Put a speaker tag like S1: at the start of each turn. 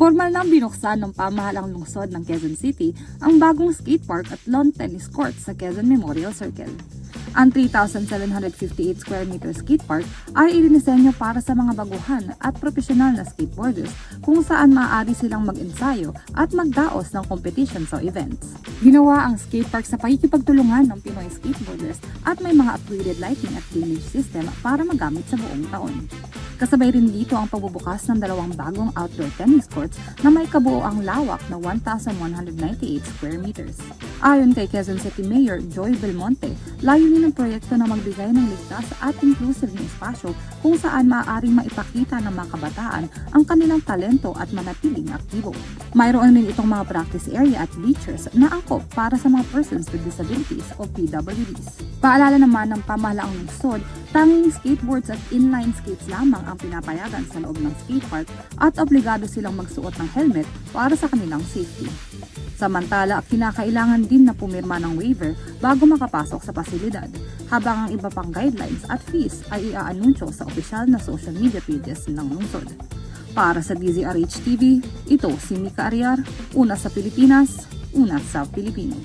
S1: Formal na binuksan ng pamahalang lungsod ng Quezon City ang bagong skate park at lawn tennis court sa Quezon Memorial Circle. Ang 3,758 square meter skate park ay idinisenyo para sa mga baguhan at profesional na skateboarders kung saan maaari silang mag-ensayo at magdaos ng competitions o events. Ginawa ang skate park sa pakikipagtulungan ng Pinoy skateboarders at may mga upgraded lighting at drainage system para magamit sa buong taon. Kasabay rin dito ang pagbubukas ng dalawang bagong outdoor tennis courts na may kabuoang lawak na 1,198 square meters. Ayon kay Quezon City Mayor Joy Belmonte, layunin ng proyekto na magbigay ng ligtas at inclusive na espasyo kung saan maaaring maipakita ng mga kabataan ang kanilang talento at manatiling aktibo. Mayroon din itong mga practice area at bleachers na angkop para sa mga persons with disabilities o PWDs. Paalala naman ng pamahalaang lungsod, tanging skateboards at inline skates lamang ang pinapayagan sa loob ng skatepark at obligado silang magsuot ng helmet para sa kanilang safety. Samantala, kinakailangan din na pumirma ng waiver bago makapasok sa pasilidad, habang ang iba pang guidelines at fees ay iaanunsyo sa opisyal na social media pages ng lungsod. Para sa DZRH TV, ito si Mika Ariar, una sa Pilipinas, una sa Pilipino.